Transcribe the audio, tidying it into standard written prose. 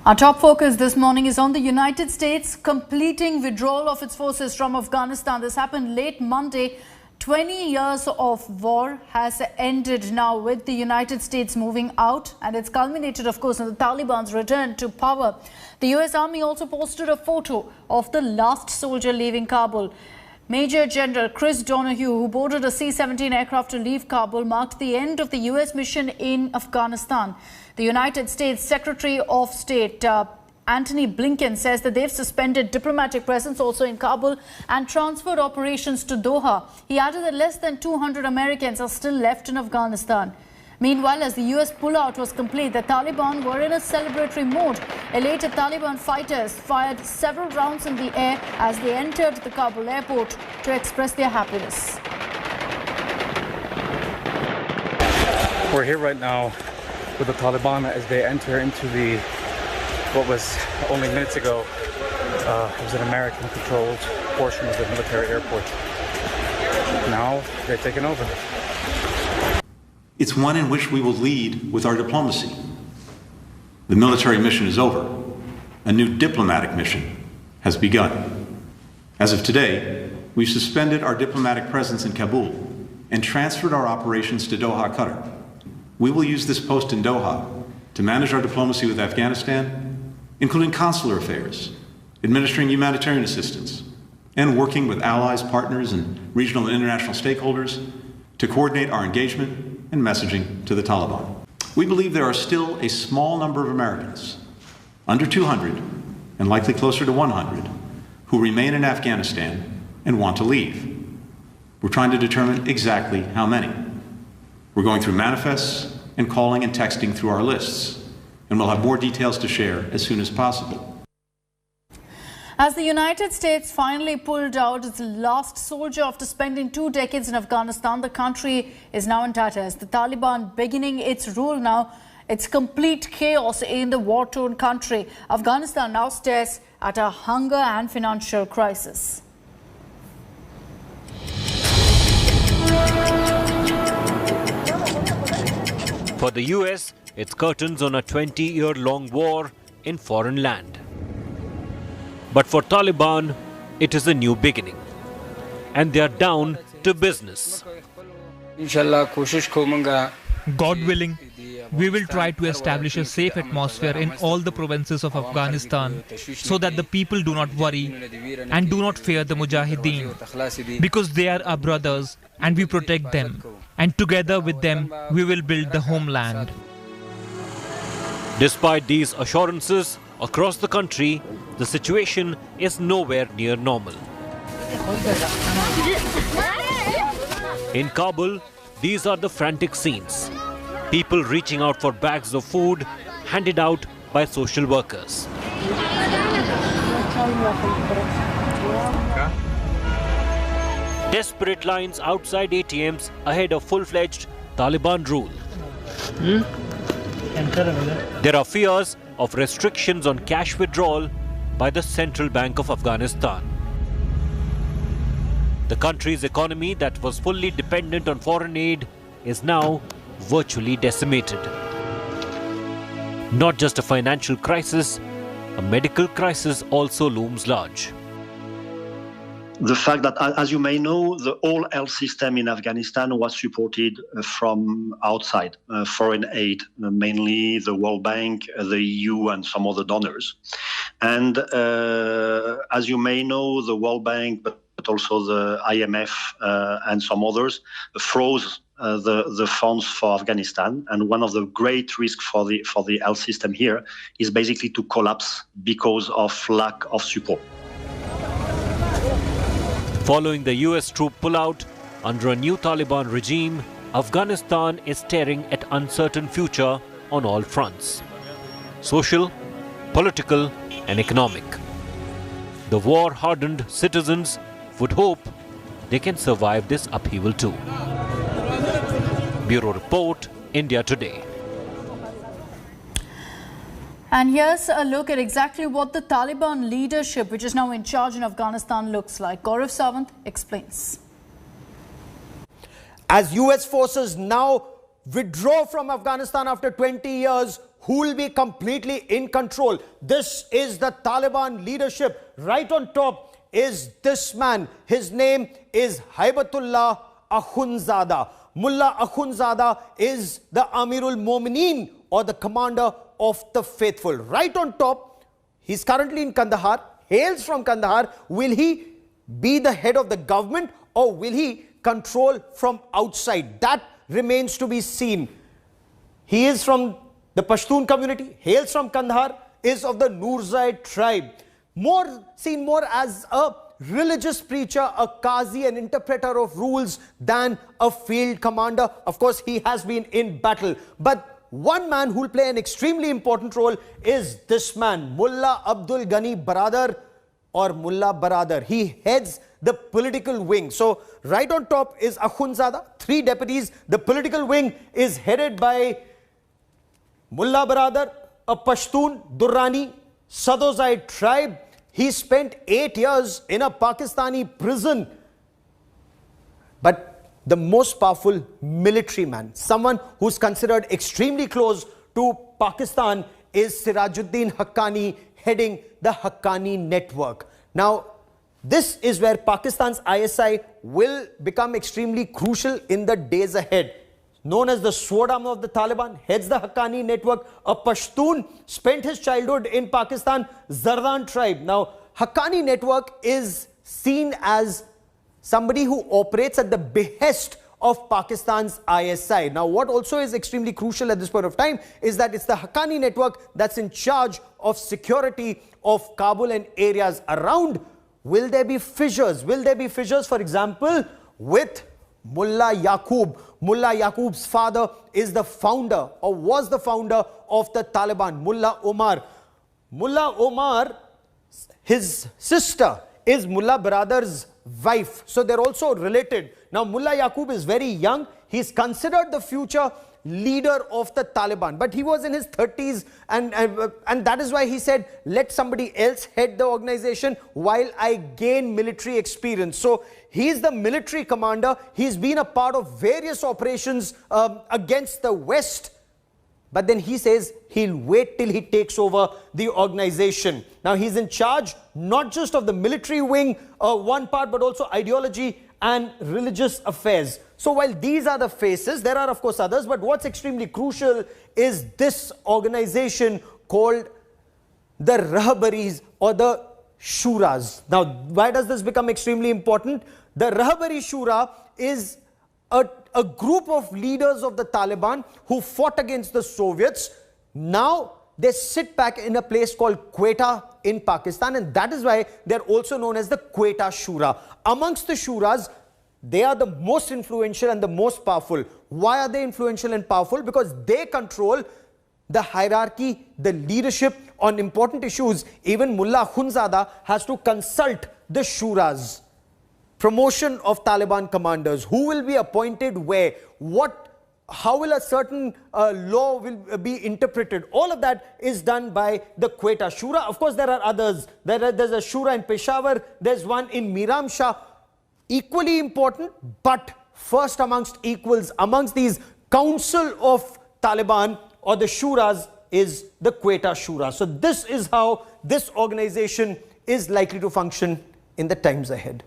Our top focus this morning is on the United States completing withdrawal of its forces from Afghanistan. This happened late Monday. 20 years of war has ended now with the United States moving out, and it's culminated, of course, in the Taliban's return to power. The US Army also posted a photo of the last soldier leaving Kabul. Major General Chris Donahue, who boarded a C-17 aircraft to leave Kabul, marked the end of the US mission in Afghanistan. The United States Secretary of State Antony Blinken says that they've suspended diplomatic presence also in Kabul and transferred operations to Doha. He added that less than 200 Americans are still left in Afghanistan. Meanwhile, as the US pullout was complete, the Taliban were in a celebratory mode. Elated Taliban fighters fired several rounds in the air as they entered the Kabul airport to express their happiness. We're here right now with the Taliban as they enter into what was only minutes ago it was an American-controlled portion of the military airport. Now they're taking over. It's one in which we will lead with our diplomacy. The military mission is over. A new diplomatic mission has begun. As of today, we've suspended our diplomatic presence in Kabul and transferred our operations to Doha, Qatar. We will use this post in Doha to manage our diplomacy with Afghanistan, including consular affairs, administering humanitarian assistance, and working with allies, partners, and regional and international stakeholders to coordinate our engagement and messaging to the Taliban. We believe there are still a small number of Americans, under 200 and likely closer to 100, who remain in Afghanistan and want to leave. We're trying to determine exactly how many. We're going through manifests and calling and texting through our lists, and we'll have more details to share as soon as possible. As the United States finally pulled out its last soldier after spending 2 decades in Afghanistan, the country is now in tatters. The Taliban beginning its rule now. It's complete chaos in the war-torn country. Afghanistan now stares at a hunger and financial crisis. For the US, it's curtains on a 20-year-long war in foreign land. But for Taliban, it is a new beginning. And they are down to business. God willing, we will try to establish a safe atmosphere in all the provinces of Afghanistan so that the people do not worry and do not fear the Mujahideen, because they are our brothers and we protect them, and together with them we will build the homeland. Despite these assurances, across the country, the situation is nowhere near normal. In Kabul, these are the frantic scenes. People reaching out for bags of food handed out by social workers. Desperate lines outside ATMs ahead of full-fledged Taliban rule. There are fears of restrictions on cash withdrawal by the Central Bank of Afghanistan. The country's economy that was fully dependent on foreign aid is now virtually decimated. Not just a financial crisis, a medical crisis also looms large. The fact that, as you may know, the whole health system in Afghanistan was supported from outside, foreign aid, mainly the World Bank, the EU, and some other donors. And as you may know, the World Bank, but also the IMF and some others, froze the funds for Afghanistan. And one of the great risks for the health system here is basically to collapse because of lack of support. Following the US troop pullout under a new Taliban regime, Afghanistan is staring at uncertain future on all fronts: social, political, and economic. The war-hardened citizens would hope they can survive this upheaval too. Bureau Report, India Today. And here's a look at exactly what the Taliban leadership, which is now in charge in Afghanistan, looks like. Gaurav Sawant explains. As US forces now withdraw from Afghanistan after 20 years, who will be completely in control. This is the Taliban leadership. Right on top is this man. His name is Haibatullah Akhundzada. Mullah Akhundzada is the Amirul Momineen, or the commander of the faithful. Right on top, he's currently in Kandahar, hails from Kandahar. Will he be the head of the government, or will he control from outside? That remains to be seen. He is from the Pashtun community, hails from Kandahar, is of the Nurzai tribe. Seen more as a religious preacher, a qazi, an interpreter of rules, than a field commander. Of course, he has been in battle. But one man who will play an extremely important role is this man, Mullah Abdul Ghani Baradar, or Mullah Baradar. He heads the political wing. So right on top is Akhundzada, 3 deputies. The political wing is headed by Mullah Baradar, a Pashtun, Durrani, Sadozai tribe. He spent 8 years in a Pakistani prison. But the most powerful military man, someone who's considered extremely close to Pakistan, is Sirajuddin Haqqani, heading the Haqqani network. Now, this is where Pakistan's ISI will become extremely crucial in the days ahead. Known as the sword arm of the Taliban, heads the Haqqani network, a Pashtun, spent his childhood in Pakistan, Zardan tribe. Now, Haqqani network is seen as somebody who operates at the behest of Pakistan's ISI. Now, what also is extremely crucial at this point of time is that it's the Haqqani network that's in charge of security of Kabul and areas around. Will there be fissures? Will there be fissures, for example, with Mullah Yaqub? Mullah Yaqub's father is the founder, or was the founder, of the Taliban, Mullah Omar. Mullah Omar, his sister is Mullah Baradar's wife. So they're also related. Now, Mullah Yaqub is very young. He's considered the future leader of the Taliban, but he was in his 30s, and that is why he said, let somebody else head the organization while I gain military experience. So he's the military commander. He's been a part of various operations against the West, but then he says he'll wait till he takes over the organization. Now, he's in charge not just of the military wing, one part, but also ideology and religious affairs. So while these are the faces, there are of course others, but what's extremely crucial is this organization called the Rahbaris, or the Shuras. Now, why does this become extremely important? The Rahbari Shura is a group of leaders of the Taliban who fought against the Soviets. Now they sit back in a place called Quetta in Pakistan, and that is why they're also known as the Quetta Shura. Amongst the Shuras, they are the most influential and the most powerful. Why are they influential and powerful? Because they control the hierarchy, the leadership on important issues. Even Mullah Akhundzada has to consult the Shuras. Promotion of Taliban commanders, who will be appointed where, how will a certain law will be interpreted. All of that is done by the Quetta Shura. Of course, there are others. There's a Shura in Peshawar, there's one in Miram Shah. Equally important, but first amongst equals, amongst these council of Taliban, or the Shuras, is the Quetta Shura. So this is how this organization is likely to function in the times ahead.